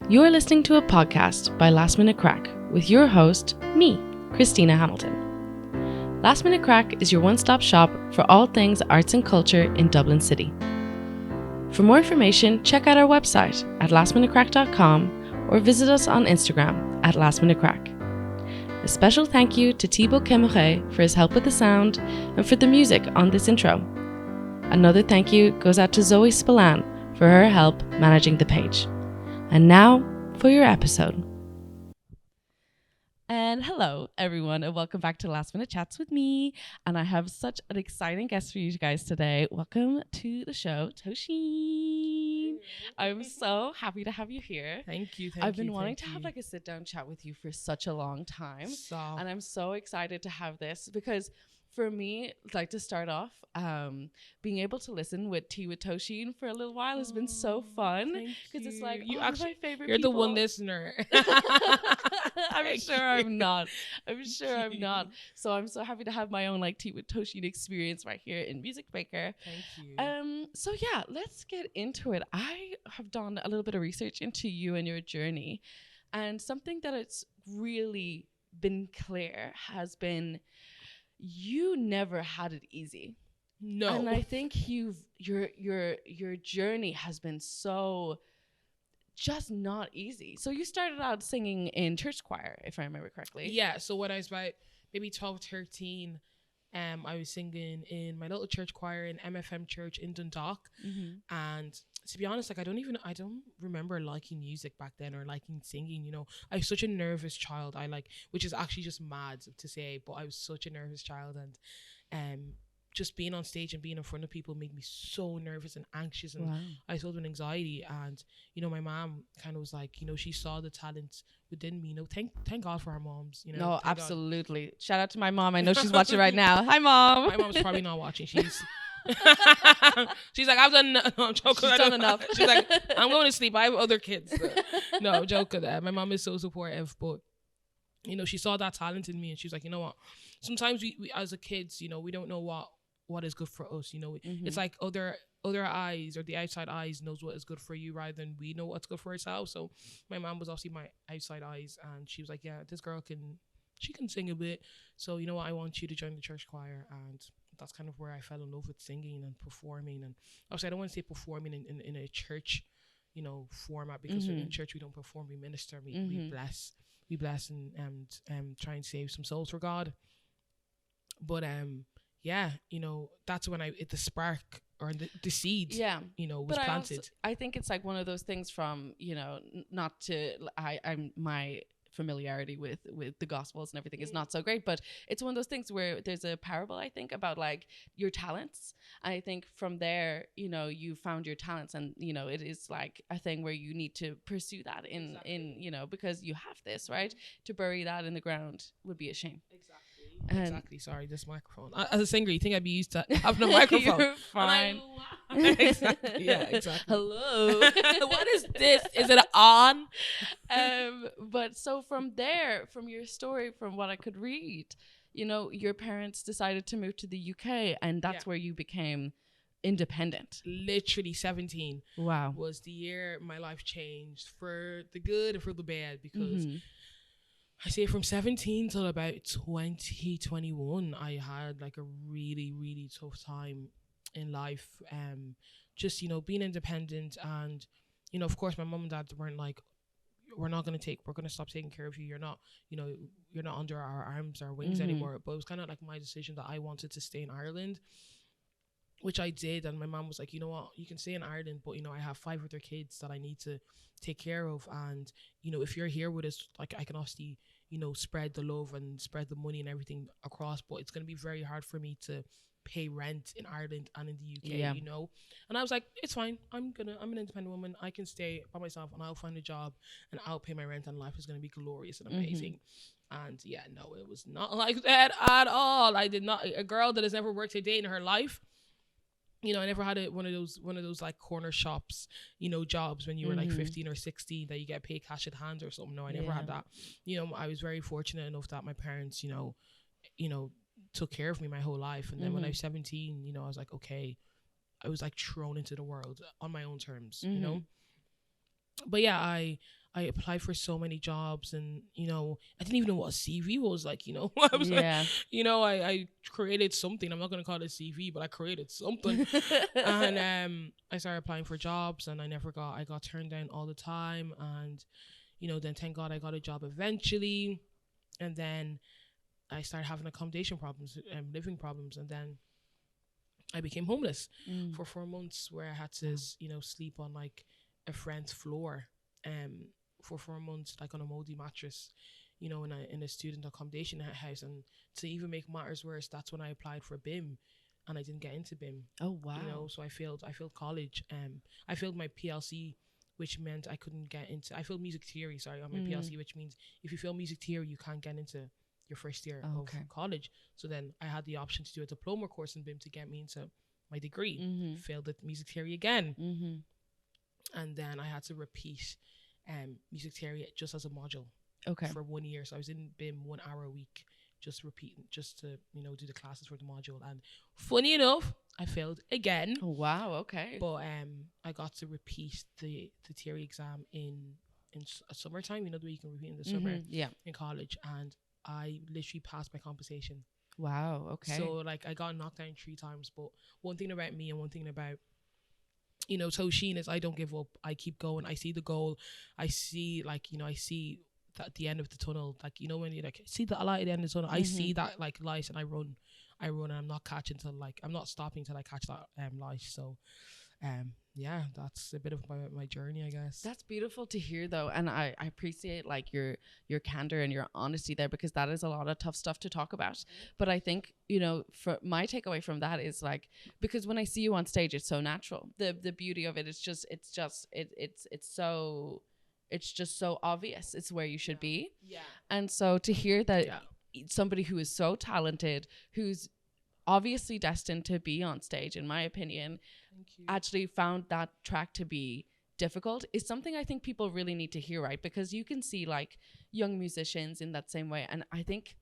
You're listening to a podcast by Last Minute Crack with your host, me, Christina Hamilton. Last Minute Crack is your one-stop shop for all things arts and culture in Dublin City. For more information, check out our website at lastminutecrack.com or visit us on Instagram at lastminutecrack. A special thank you to Thibaut Kemoret for his help with the sound and for the music on this intro. Another thank you goes out to Zoe Spillane for her help managing the page. And now for your episode. And hello, everyone, and welcome back to Last Minute Chats with me. And I have such an exciting guest for you guys today. Welcome to the show, Toshín. I'm so happy to have you here. Thank you. I've been wanting to have like a sit-down chat with you for such a long time. And I'm so excited to have this because for me, like to start off, being able to listen with Toshín for a little while has been so fun because it's like you actually my favorite. You're people. the one listener. I'm sure I'm not. So I'm so happy to have my own like Tea with Toshín experience right here in Music Breaker. Thank you. So yeah, let's get into it. I have done a little bit of research into you and your journey, and something that it's really been clear has been you never had it easy. No. And I think your journey has been so just not easy. So you started out singing in church choir, if I remember correctly. Yeah, so when I was about maybe 12, 13, I was singing in my little church choir in MFM Church in Dundalk. Mm-hmm. And to be honest, like I don't remember liking music back then or liking singing, you know. I was such a nervous child. Which is actually just mad to say, but I was such a nervous child, and just being on stage and being in front of people made me so nervous and anxious, and wow. I filled with anxiety. And you know, my mom kind of was like, you know, she saw the talent within me. You know, thank God for our moms. You know, no, absolutely. God. Shout out to my mom. I know she's watching right now. Hi, Mom. My mom's probably not watching. She's like, I've done. No, I'm joking. She's done enough. She's like, I'm going to sleep. I have other kids. No, I'm joking. My mom is so supportive, but you know, she saw that talent in me, and she was like, you know what? Sometimes we as a kids, you know, we don't know what is good for us. You know, mm-hmm. It's like other eyes or the outside eyes knows what is good for you rather than we know what's good for ourselves. So my mom was obviously my outside eyes, and she was like, yeah, this girl can sing a bit. So you know what? I want you to join the church choir. And that's kind of where I fell in love with singing and performing. And obviously I don't want to say performing in a church, you know, format, because mm-hmm. in church we don't perform, we minister, we bless and try and save some souls for God. But yeah, you know, that's when the spark or the seed, yeah, you know, was planted. I think it's like one of those things from, you know, not to, I'm my familiarity with the gospels and everything is not so great, but it's one of those things where there's a parable, I think, about like your talents. And I think from there, you know, you found your talents, and you know, it is like a thing where you need to pursue that in you know, because you have this, right? To bury that in the ground would be a shame. Exactly. Sorry, this microphone. As a singer, you think I'd be used to having a microphone? You're fine. Exactly. Yeah, exactly. Hello. What is this? Is it on? But so from there, from your story, from what I could read, you know, your parents decided to move to the UK, and that's where you became independent. Literally 17. Wow. Was the year my life changed for the good and for the bad, because mm-hmm. I say from 17 till about 2021, I had like a really, really tough time in life. Just, you know, being independent, and, you know, of course my mom and dad weren't like, we're going to stop taking care of you. You're not under our arms, our wings mm-hmm. anymore. But it was kind of like my decision that I wanted to stay in Ireland, which I did. And my mom was like, you know what, you can stay in Ireland, but, you know, I have 5 other kids that I need to take care of. And, you know, if you're here with us, like, I can obviously, you know, spread the love and spread the money and everything across, but it's going to be very hard for me to pay rent in Ireland and in the UK, you know. And I was like, it's fine. I'm an independent woman. I can stay by myself, and I'll find a job, and I'll pay my rent, and life is going to be glorious and amazing. Mm-hmm. And yeah, no, it was not like that at all. I did not. A girl that has never worked a day in her life, you know, I never had one of those like corner shops, you know, jobs when you were like 15 or 16 that you get paid cash at hand or something. No, I never had that. You know, I was very fortunate enough that my parents, you know, took care of me my whole life. And then when I was 17, you know, I was like, okay, I was like thrown into the world on my own terms, you know. But yeah, I I applied for so many jobs, and I didn't even know what a CV was like. I was like, I created something. I'm not gonna call it a CV, but I created something. And I started applying for jobs, and I got turned down all the time. And then thank God I got a job eventually, and then I started having accommodation problems and living problems, and then I became homeless for 4 months, where I had to sleep on like a friend's floor for 4 months, like on a moldy mattress, in a student accommodation house. And to even make matters worse, that's when I applied for BIM, and I didn't get into BIM. Oh wow! So I failed college. I failed my PLC, which meant I couldn't get into. I failed music theory, sorry, on my PLC, which means if you fail music theory, you can't get into your first year of college. So then I had the option to do a diploma course in BIM to get me into my degree. Failed at music theory again, and then I had to repeat music theory just as a module for 1 year. So I was in BIM 1 hour a week, just repeating, just to do the classes for the module. And funny enough, I failed again. Oh wow! Okay. But I got to repeat the theory exam in summertime. The way you can repeat in the summer in college, and I literally passed my compensation. Wow. Okay. So like I got knocked down 3 times. But one thing about me, and one thing about Toshín, is I don't give up. I keep going. I see the goal. I see I see that at the end of the tunnel, like when you like see the light at the end of the tunnel, I see that like light, and I run, and I'm not catching till like I'm not stopping till I catch that light. So that's a bit of my journey, I guess. That's beautiful to hear though, and I appreciate like your candor and your honesty there, because that is a lot of tough stuff to talk about. But I think for my takeaway from that is like, because when I see you on stage, it's so natural. The beauty of it is it's just so obvious. It's where you should be. And so to hear that somebody who is so talented, who's obviously destined to be on stage, in my opinion, actually found that track to be difficult, is something I think people really need to hear, right? Because you can see like young musicians in that same way, and I think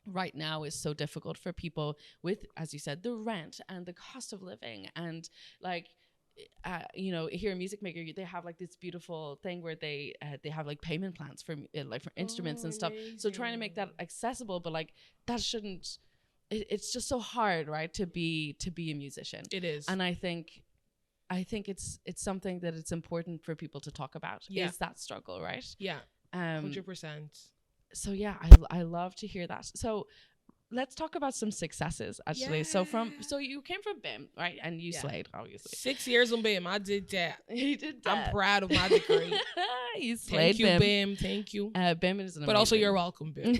right now is so difficult for people with, as you said, the rent and the cost of living, and like here in Music Maker, they have like this beautiful thing where they have like payment plans for instruments and stuff. So trying to make that accessible, but like that shouldn't. It's just so hard, right, to be a musician. It is. And I think it's something that it's important for people to talk about. Is that struggle, right? 100%. So I love to hear that. So let's talk about some successes, actually. So you came from BIM, right? And you slayed, obviously. 6 years on BIM. I did that. You did that. I'm proud of my degree. You slayed. Thank you, BIM. Thank you. BIM is an amazing. But also, you're welcome, BIM.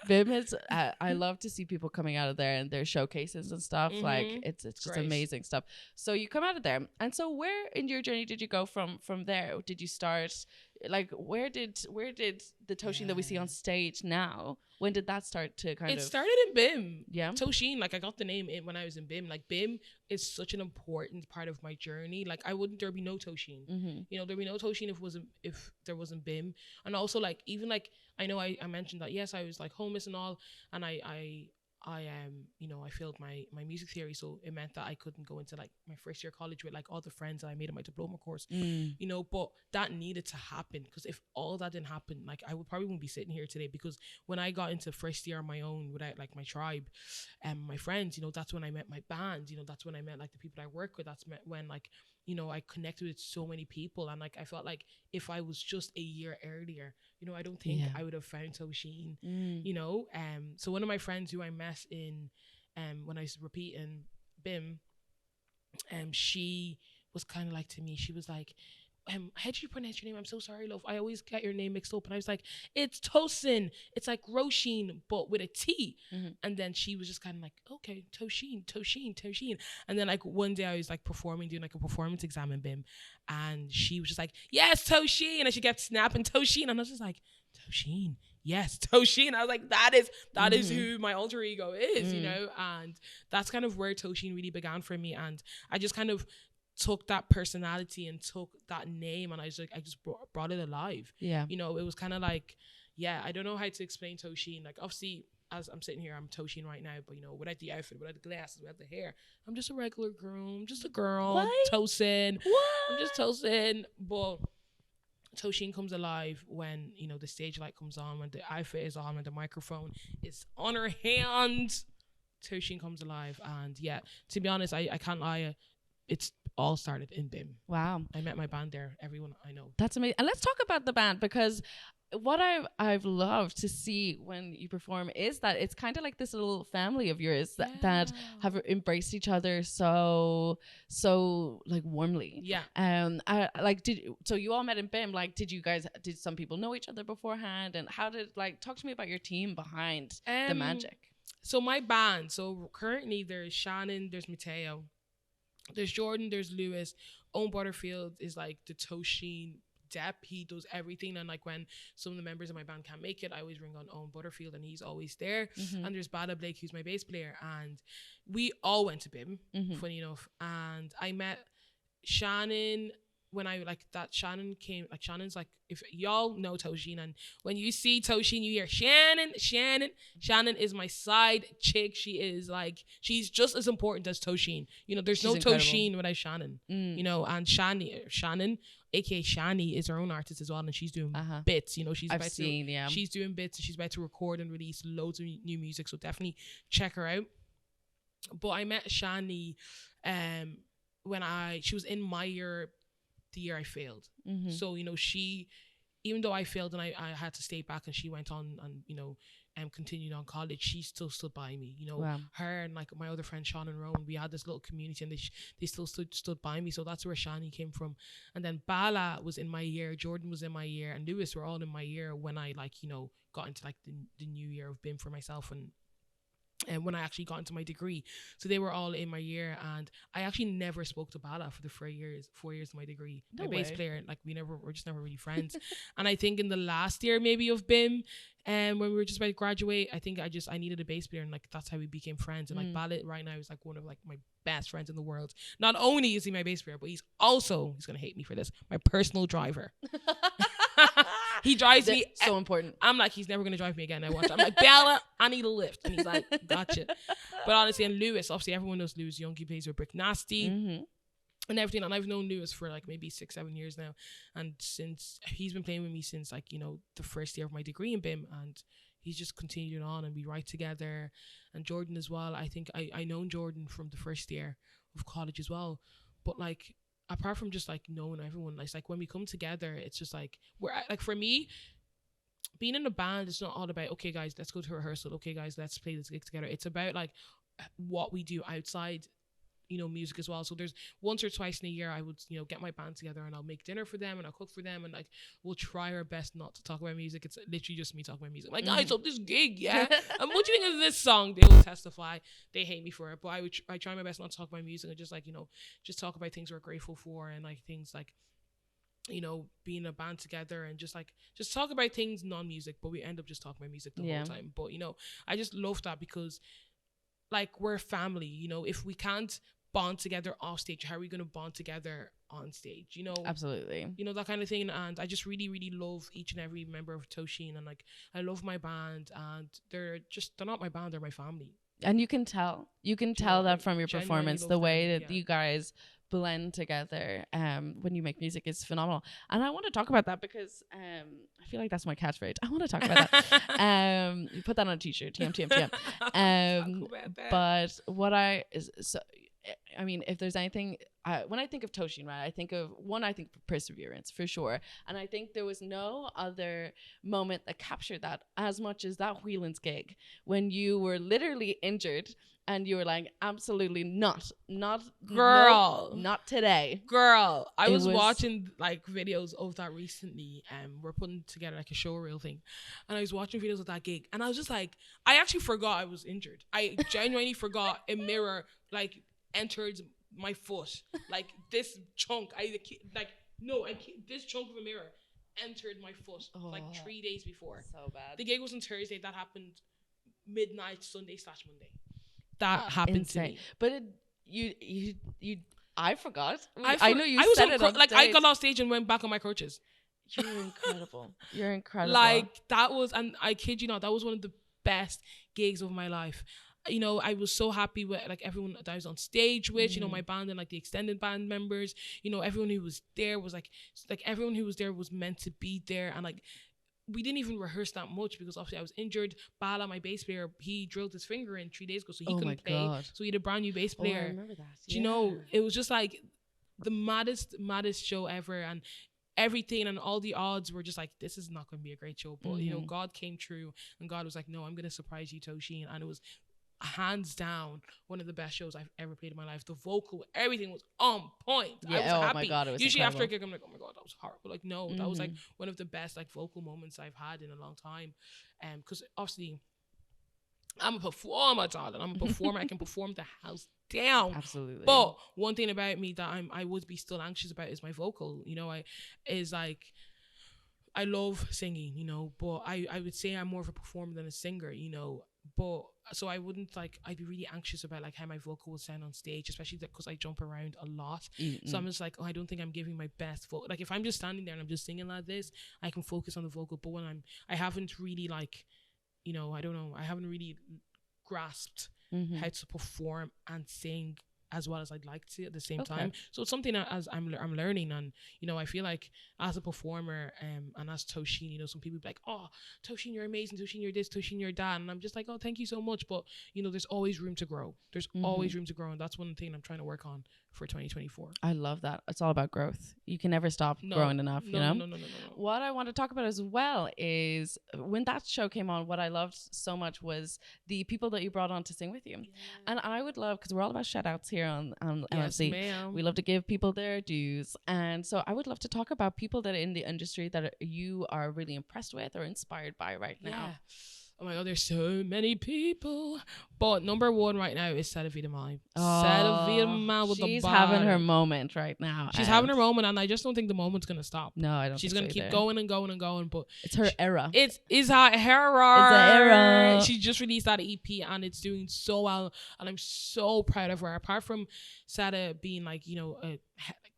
BIM is. I love to see people coming out of there and their showcases and stuff. Like it's just amazing stuff. So you come out of there, and so where in your journey did you go from there? Did you start? Like where did the Toshín that we see on stage now, when did that start to It started in BIM. Yeah. Toshín, like I got the name when I was in BIM. Like BIM is such an important part of my journey. Like there'd be no Toshín. There'd be no Toshín if there wasn't BIM. And also like even like I know I mentioned that yes, I was like homeless and all, and I failed my music theory, so it meant that I couldn't go into like my first year college with like all the friends that I made in my diploma course. But that needed to happen, because if all that didn't happen, like I would probably wouldn't be sitting here today. Because when I got into first year on my own without like my tribe and my friends, that's when I met my band. That's when I met like the people I work with. That's when like I connected with so many people, and like I felt like if I was just a year earlier, I don't think I would have found Toshín. So one of my friends who I met in when I was repeating BIM, she was kind of like to me, she was like, how do you pronounce your name? I'm so sorry, love. I always get your name mixed up. And I was like, it's Tosin. It's like Roisin, but with a T. And then she was just kind of like, okay, Toshín. And then like one day I was like doing like a performance exam in BIM. And she was just like, yes, Toshín. And she kept snapping Toshín. And I was just like, Toshín. Yes, Toshín. I was like, that is who my alter ego is, and that's kind of where Toshín really began for me. And I just kind of took that personality and took that name, and I just brought it alive. It was kind of like, I don't know how to explain Toshín. Like obviously, as I'm sitting here, I'm Toshín right now, but without the outfit, without the glasses, without the hair, I'm just a regular girl. I'm just a girl. What? Tosin. What? I'm just Tosin. But Toshín comes alive when, you know, the stage light comes on, when the outfit is on, when the microphone is on her hand. Toshín comes alive. And yeah, to be honest, I can't lie, it's all started in BIM. Wow. I met my band there, everyone I know. That's amazing. And let's talk about the band, because what I've loved to see when you perform is that it's kind of like this little family of yours that have embraced each other so like warmly. Yeah. I like so you all met in BIM. Like, did some people know each other beforehand, and how did, like, talk to me about your team behind the magic? So my band, so currently there's Shannon, there's Mateo, there's Jordan, there's Lewis. Owen Butterfield is like the Toshín Depp. He does everything, and like when some of the members of my band can't make it, I always ring on Owen Butterfield and he's always there. And there's Bala Blake, who's my bass player, and we all went to BIM, funny enough. And I met Shannon when I like that. Shannon came, like, Shannon's like, if y'all know Toshín, and when you see Toshín you hear Shannon is my side chick. She is like, she's just as important as Toshín, you know. There's no incredible Toshín without Shannon, you know. And Shannon aka Shani is her own artist as well, and she's doing bits, you know. She's she's doing bits, and she's about to record and release loads of new music, so definitely check her out. But I met Shani when she was in my year, the year I failed. So, you know, even though I failed and I had to stay back, and she went on and, you know, continued on college, she still stood by me, you know. Wow. Her and like my other friend Sean and Rowan, we had this little community, and they still stood by me. So that's where Shani came from. And then Bala was in my year, Jordan was in my year, and Lewis were all in my year when I, like, you know, got into like the new year of BIM for myself, and when I actually got into my degree. So they were all in my year, and I actually never spoke to Bala for the 4 years of my degree. No my way. Bass player, like, we're just never really friends. And I think in the last year maybe of BIM, when we were just about to graduate, I think I needed a bass player, and like that's how we became friends. And like Bala right now is like one of like my best friends in the world. Not only is he my bass player, but he's gonna hate me for this, my personal driver. He drives me so important. I'm like, he's never gonna drive me again. I'm like, Bella, I need a lift, and he's like, gotcha. But honestly, and Lewis, obviously everyone knows Lewis Young. He plays with Brick Nasty and everything, and I've known Lewis for like maybe 6-7 years now, and since he's been playing with me since, like, you know, the first year of my degree in BIM, and he's just continued on, and we write together. And Jordan as well, I think I known Jordan from the first year of college as well, but like, apart from just like knowing everyone, it's like when we come together, it's just like, we're like, for me, being in a band, it's not all about, okay guys, let's go to rehearsal, okay guys, let's play this gig together. It's about like what we do outside, you know, music as well. So there's once or twice in a year I would, you know, get my band together, and I'll make dinner for them, and I'll cook for them, and like we'll try our best not to talk about music. It's literally just me talking about music. Like, guys, so this gig, yeah, and what do you think of this song? They will testify. They hate me for it, but I try my best not to talk about music, and just like, you know, just talk about things we're grateful for, and like things like, you know, being a band together, and just talk about things non-music, but we end up just talking about music the whole time. But, you know, I just love that, because like, we're family, you know. If we can't bond together off stage, how are we going to bond together on stage, you know? Absolutely. You know, that kind of thing. And I just really, really love each and every member of Toshín, and like, I love my band, and they're not my band, they're my family. And you can tell that from your performance, the way that you guys blend together when you make music is phenomenal. And I want to talk about that, because I feel like that's my catchphrase. I want to talk about that. You put that on a t-shirt, TM. But what I mean, if there's anything, when I think of Toshín, right, I think of perseverance, for sure. And I think there was no other moment that captured that as much as that Whelan's gig, when you were literally injured, and you were like, absolutely not, girl, no, not today, girl. I was watching like videos of that recently, and we're putting together like a showreel thing, and I was watching videos of that gig, and I was just like, I actually forgot I was injured. I genuinely forgot a mirror like entered my foot, like this chunk. This chunk of a mirror entered my foot like 3 days before. So bad. The gig was on Thursday. That happened midnight Sunday/Monday. That happened to me. But I forgot. I know you said it on like stage. I got off stage and went back on my crutches. You're incredible. You're incredible. Like, that was, and I kid you not, that was one of the best gigs of my life. you know, I was so happy with like everyone that I was on stage with, you know, my band and like the extended band members, you know, everyone who was there was like everyone who was there was meant to be there. And like, we didn't even rehearse that much because obviously I was injured. Bala, my bass player, he drilled his finger in 3 days ago, so he couldn't play. God. So he had a brand new bass player. I remember that. Do you know, it was just like the maddest show ever, and everything and all the odds were just like, this is not going to be a great show. But you know, God came true, and God was like, no, I'm going to surprise you, Toshín. And it was hands down one of the best shows I've ever played in my life. The vocal, everything was on point. I was happy. My God, it was usually incredible. after a gig I'm like, oh my God, that was horrible. Like, no, that was like one of the best like vocal moments I've had in a long time. Because obviously I'm a performer, darling. I'm a performer. I can perform the house down. Absolutely. But one thing about me that I would be still anxious about is my vocal. You know, I love singing, you know, but I would say I'm more of a performer than a singer, you know. But so I wouldn't like, I'd be really anxious about like how my vocal will sound on stage, especially because I jump around a lot. So I'm just like, oh, I don't think I'm giving my best vocal. Like if I'm just standing there and I'm just singing like this, I can focus on the vocal. But when I haven't really like, you know, I don't know, I haven't really grasped how to perform and sing as well as I'd like to at the same time. So it's something that as I'm learning. And you know, I feel like as a performer and as Toshín, you know, some people be like, oh, Toshín, you're amazing, Toshín, you're this, Toshín, you're that, and I'm just like, oh, thank you so much. But you know, there's always room to grow. There's always room to grow, and that's one thing I'm trying to work on for 2024. I love that. It's all about growth. You can never stop growing enough, you know? No. What I want to talk about as well is when that show came on, what I loved so much was the people that you brought on to sing with you. Yeah. And I would love, because we're all about shout outs here on LFC. Ma'am. We love to give people their dues. And so I would love to talk about people that are in the industry that you are really impressed with or inspired by right now. Oh my God, there's so many people. But number one right now is Sadavita Mai. Sadavita Mai with the She's bar. having her moment right now. She's having her moment, and I just don't think the moment's going to stop. No, I don't She's think going to so keep either. going and going and going. But it's her era. It's her era. It's her era. She just released that EP, and it's doing so well. And I'm so proud of her. Apart from Sada being like, you know, like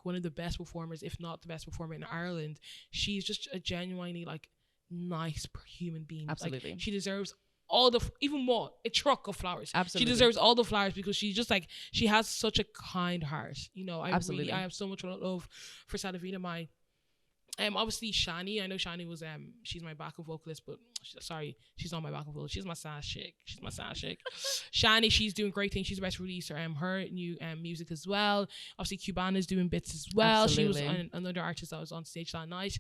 one of the best performers, if not the best performer in Ireland, she's just a genuinely like nice human being. Absolutely. Like, she deserves all the even more a truck of flowers. Absolutely. She deserves all the flowers because she's just like, she has such a kind heart, you know. I have so much love for Sadavita Mai. Obviously Shani, I know Shani was she's my backup vocalist, but she's not my backup vocalist. She's my side chick. Shani, she's doing great things. She's about to release her new music as well. Obviously Cubana's doing bits as well. Absolutely. She was another artist that was on stage that night.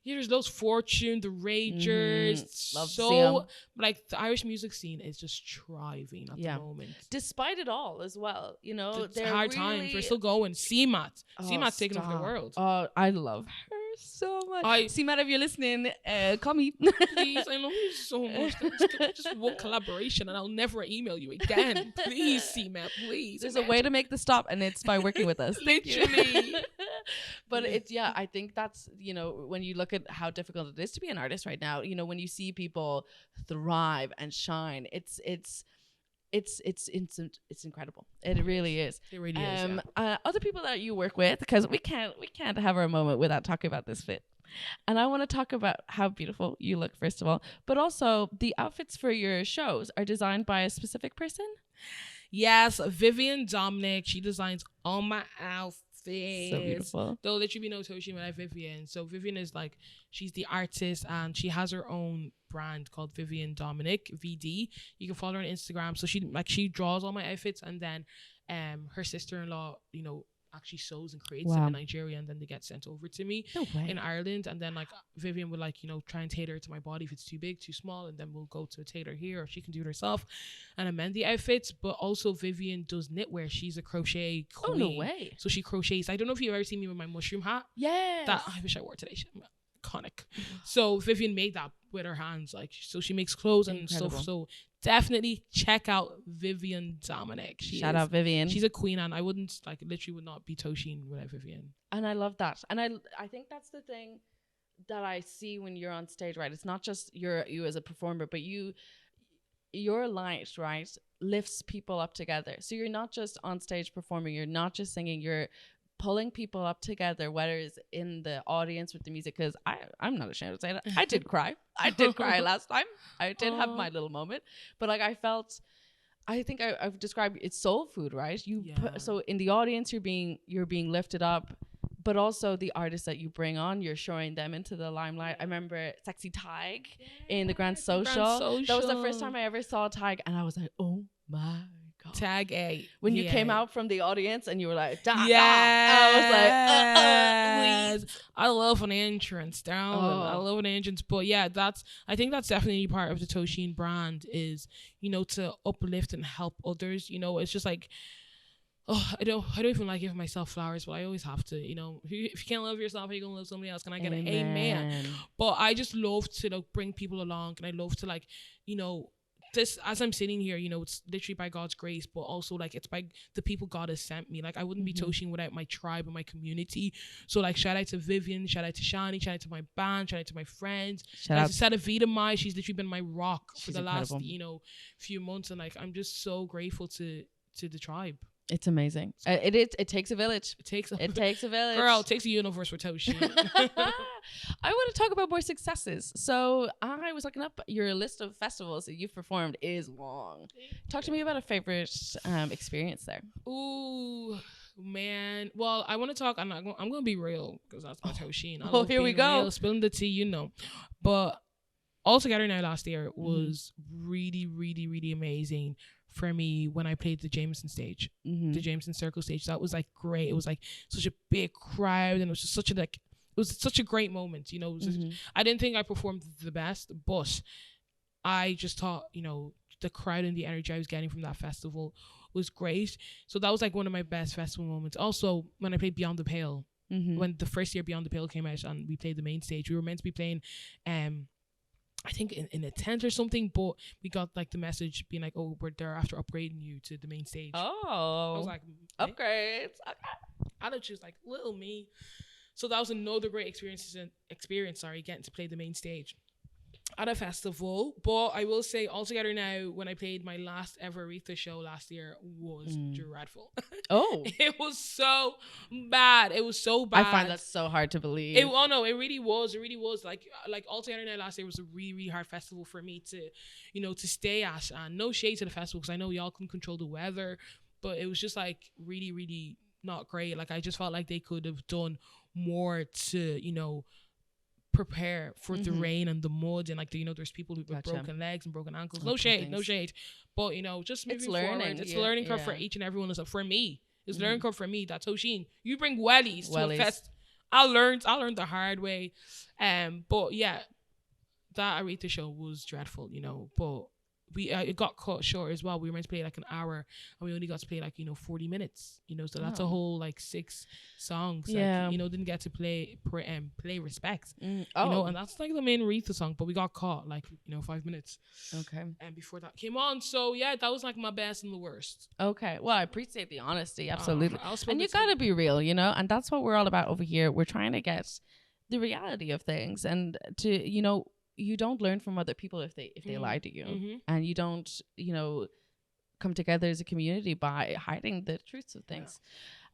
There's those Fortune, the Ragers. Love to see 'em. Like the Irish music scene is just thriving at the moment. Despite it all as well, you know, It's hard times. We're still going. CMAT. CMAT's taking over the world. Oh, I love her so much. CMAT, if you're listening, call me. Please, I love you so much. Just one collaboration and I'll never email you again. Please, CMAT, please. There's a way to make the stop, and it's by working with us. Literally. But I think that's, you know, when you look at how difficult it is to be an artist right now, you know, when you see people thrive and shine, it's incredible. It really is. It really is. Other people that you work with, because we can't have our moment without talking about this fit. And I want to talk about how beautiful you look, first of all, but also the outfits for your shows are designed by a specific person. Yes, Vivian Dominic. She designs all my outfits. So beautiful. Though literally be no Toshín without Vivian. So Vivian is like, she's the artist and she has her own brand called Vivian Dominic, VD. You can follow her on Instagram. So she draws all my outfits, and then her sister-in-law, you know, actually sews and creates them in Nigeria, and then they get sent over to me in Ireland. And then like Vivian would like, you know, try and tailor it to my body if it's too big, too small, and then we'll go to a tailor here, or she can do it herself and amend the outfits. But also Vivian does knitwear. She's a crochet queen. Oh, no way. So she crochets. I don't know if you've ever seen me with my mushroom hat. Yes. That I wish I wore today. Iconic. So Vivian made that with her hands, like, so she makes clothes and stuff. So definitely check out Vivian Dominic. Shout out Vivian. She's a queen, and I would not be Toshín without Vivian. And I love that. And I think that's the thing that I see when you're on stage, right? It's not just you as a performer, but your light, right, lifts people up together. So you're not just on stage performing, you're not just singing, you're pulling people up together, whether it's in the audience with the music, because I'm not ashamed to say that. I did cry. I did cry last time. I did have my little moment. But like, I felt I think I've described it's soul food, right? Yeah. So in the audience, you're being lifted up, but also the artists that you bring on, you're showing them into the limelight. I remember Sexy Tig in the Grand Social. That was the first time I ever saw Tig, and I was like, oh my God. Tag A. When you came out from the audience and you were like, da, yes. I was like, I love an entrance, darling. I love an entrance. But yeah, I think that's definitely part of the Toshín brand is, you know, to uplift and help others. You know, it's just like, I don't even like giving myself flowers, but I always have to, you know, if you can't love yourself, how you gonna love somebody else? Can I get an amen? But I just love to like bring people along, and I love to like, you know, this, as I'm sitting here, you know, it's literally by God's grace, but also like it's by the people God has sent me. Like I wouldn't be Toshín without my tribe and my community. So like shout out to Vivian, shout out to Shani, shout out to my band, shout out to my friends, shout out to Sadavita Mai. She's literally been my rock for the last, you know, few months, and like I'm just so grateful to the tribe. It's amazing. It takes a village. It takes a village. Girl, it takes a universe for Toshín. I want to talk about more successes. So I was looking up your list of festivals that you've performed is long. Talk to me about a favorite experience there. Ooh, man. Well, I want to talk. I'm going to be real because that's my Toshín. Here we go. Real, spilling the tea, you know. But Altogether Now last year was really, really, really amazing for me when I played the Jameson stage, the Jameson Circle stage. That was like great. It was like such a big crowd, and it was just such a great moment. You know, it was just, I didn't think I performed the best, but I just thought, you know, the crowd and the energy I was getting from that festival was great. So that was like one of my best festival moments. Also, when I played Beyond the Pale, when the first year Beyond the Pale came out and we played the main stage, we were meant to be playing I think in a tent or something, but we got like the message being like, oh, they're after upgrading you to the main stage. Oh, I was like, upgrades. I don't choose like little me. So that was another great experience. Getting to play the main stage at a festival. But I will say, Altogether Now, when I played my last ever Aretha show last year, was dreadful. Oh, it was so bad. It was so bad. I find that so hard to believe. It really was. It really was. Like Altogether Now last year was a really, really hard festival for me to, you know, to stay at. And no shade to the festival because I know y'all can control the weather, but it was just like really, really not great. Like I just felt like they could have done more to, you know, prepare for the rain and the mud, and like you know, there's people with broken legs and broken ankles. No shade, but you know, just moving forward, it's a learning curve for each and every one of us. For me, it's a learning curve for me. That Toshín, you bring wellies to a fest. I learned the hard way, but yeah, that Aretha show was dreadful, you know, but we it got cut short as well. We were meant to play like an hour and we only got to play like, you know, 40 minutes, you know, so that's a whole like 6 songs. Yeah. Like, you know, didn't get to play Respect, you know, and that's like the main Aretha song, but we got caught like, you know, 5 minutes. Okay. And before that came on. So yeah, that was like my best and the worst. Okay. Well, I appreciate the honesty. Absolutely. And you gotta be real, you know, and that's what we're all about over here. We're trying to get the reality of things and to, you know, you don't learn from other people if they lie to you, and you don't, you know, come together as a community by hiding the truths of things.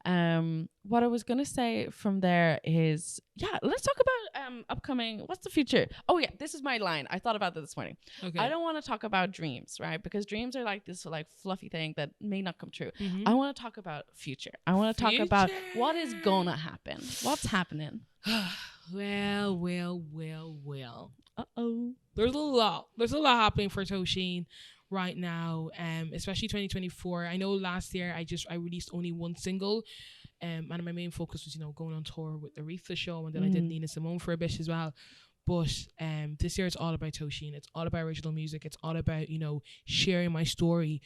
What I was gonna say from there is, let's talk about upcoming. What's the future? Oh yeah, this is my line. I thought about that this morning. Okay. I don't want to talk about dreams, right? Because dreams are like this like fluffy thing that may not come true. I want to talk about future. I want to talk about what is gonna happen. What's happening? Well. There's a lot happening for Toshín right now, especially 2024. I know last year I released only one single, and my main focus was, you know, going on tour with the Aretha show, and then I did Nina Simone for a bit as well. But this year it's all about Toshín. It's all about original music. It's all about, you know, sharing my story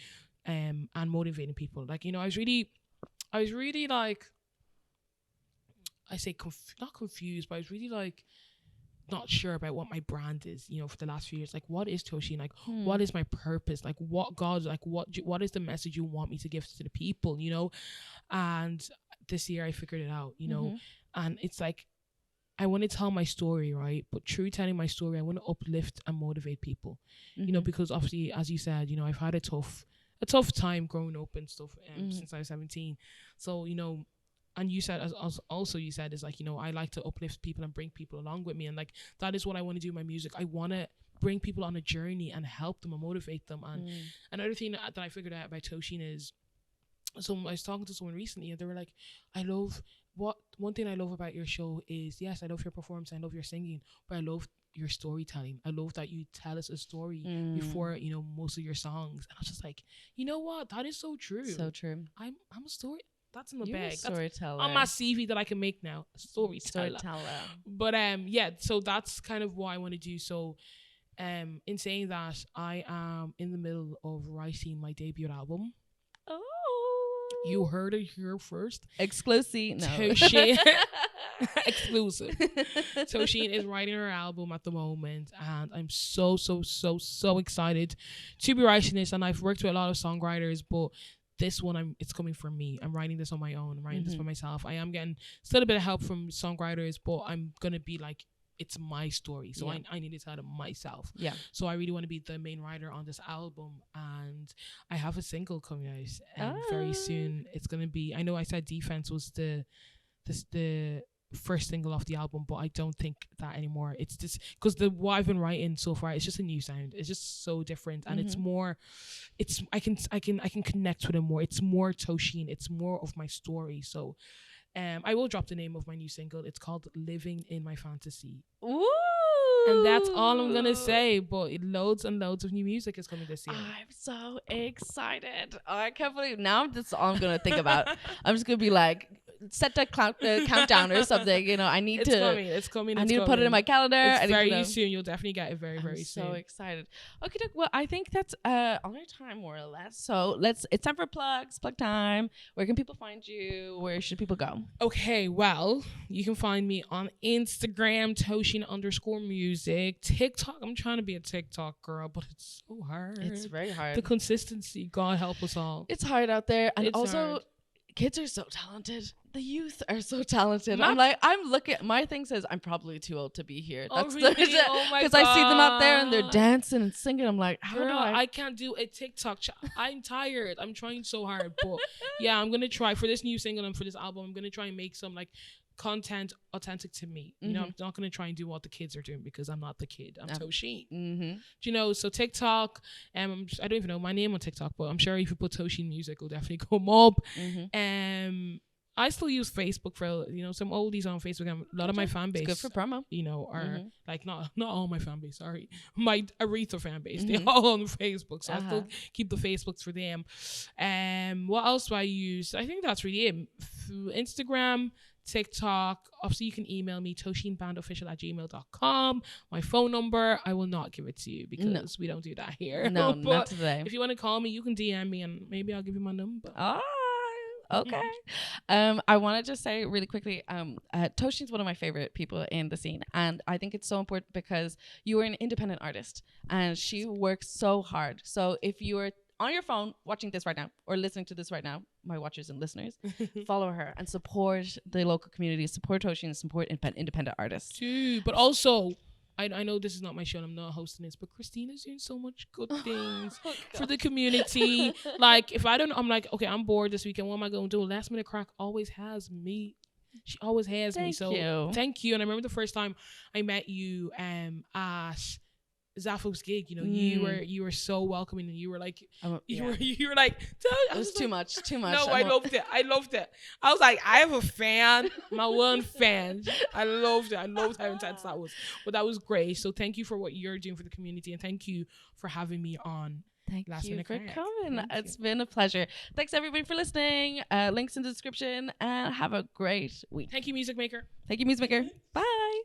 and motivating people. Like, you know, I was really like, I say not confused, but I was really like not sure about what my brand is, you know, for the last few years. Like, what is Toshín? Like, what is my purpose? Like, what is the message you want me to give to the people, you know? And this year I figured it out, you know, and it's like, I want to tell my story, right? But through telling my story, I want to uplift and motivate people, you know, because obviously, as you said, you know, I've had a tough time growing up and stuff since I was 17. So, you know, and you said also you said is like, you know, I like to uplift people and bring people along with me, and like that is what I want to do in my music. I want to bring people on a journey and help them and motivate them. And another thing that I figured out about Toshín is, so I was talking to someone recently and they were like, one thing I love about your show is, yes, I love your performance, I love your singing, but I love your storytelling. I love that you tell us a story before, you know, most of your songs. And I was just like, you know what, that is so true. So true. I'm a story. That's in the You're bag. a storyteller. That's on my CV that I can make now. Storyteller. But yeah, so that's kind of what I want to do. So in saying that, I am in the middle of writing my debut album. Oh, you heard it here first. Exclusive. No. Toshín. Exclusive. Toshín is writing her album at the moment, and I'm so excited to be writing this. And I've worked with a lot of songwriters, but this one, it's coming from me. I'm writing this on my own. I'm writing this for myself. I am getting still a bit of help from songwriters, but I'm gonna be like, it's my story, so I need to tell it myself. Yeah. So I really want to be the main writer on this album, and I have a single coming out very soon. It's gonna be. I know I said Defense was the first single off the album, but I don't think that anymore. It's just because what I've been writing so far, it's just a new sound. It's just so different, and it's more. I can connect with it more. It's more Toshín. It's more of my story. So. I will drop the name of my new single. It's called Living in My Fantasy. Ooh. And that's all I'm gonna say. But loads and loads of new music is coming this year. I'm so excited. I can't believe now that's all I'm gonna think about. I'm just gonna be like, set that countdown or something. You know, I need It's coming. I need to put it in my calendar. It's very soon. You'll definitely get it very soon. So excited. Okay, well, I think that's all our time more or less. So it's time for plug time. Where can people find you? Where should people go? Okay, well, you can find me on Instagram, Toshín_music. TikTok. I'm trying to be a TikTok girl, but it's so hard. It's very hard. The consistency. God help us all. It's hard out there, and it's also. Hard. Kids are so talented. The youth are so talented. I'm looking. My thing says I'm probably too old to be here. That's really? Because I see them out there and they're dancing and singing. I'm like, how do I can't do a TikTok. I'm tired. I'm trying so hard, but yeah, I'm gonna try for this new single and for this album. I'm gonna try and make some like content authentic to me. You know, I'm not gonna try and do what the kids are doing because I'm not the kid. I'm Toshín. Do you know? So TikTok. I don't even know my name on TikTok, but I'm sure if you put Toshín music, it'll definitely come up. I still use Facebook for, you know, some oldies on Facebook. And a lot of my fan base, it's good for promo. You know, are like not all my fan base. Sorry, my Aretha fan base. They're all on Facebook, so I still keep the Facebooks for them. What else do I use? I think that's really it. Instagram, TikTok. Obviously, you can email me toshinbandofficial@gmail.com. My phone number, I will not give it to you because we don't do that here. No, not today. If you want to call me, you can DM me and maybe I'll give you my number. Okay. I want to just say really quickly, Toshín's one of my favorite people in the scene, and I think it's so important because you are an independent artist and she works so hard. So if you are on your phone watching this right now or listening to this right now, my watchers and listeners, follow her and support the local community, support Toshín, support independent artists. Too, but also I know this is not my show and I'm not hosting this, but Christina's doing so much good things for the community. Like, if I don't, I'm like, okay, I'm bored this weekend. What am I going to do? Last Minute Crack always has me. She always has me. So thank you. And I remember the first time I met you at Zafo's gig, you know, you were so welcoming, and you were like, you were like, it was too much. No, I loved it. I was like, I have a fan, my one fan. I loved it. I loved how intense that was. But that was great. So thank you for what you're doing for the community, and thank you for having me on. Thank you for coming. It's been a pleasure. Thanks everybody for listening. Links in the description, and have a great week. Thank you, Music Maker. Thank you, Music Maker. Bye.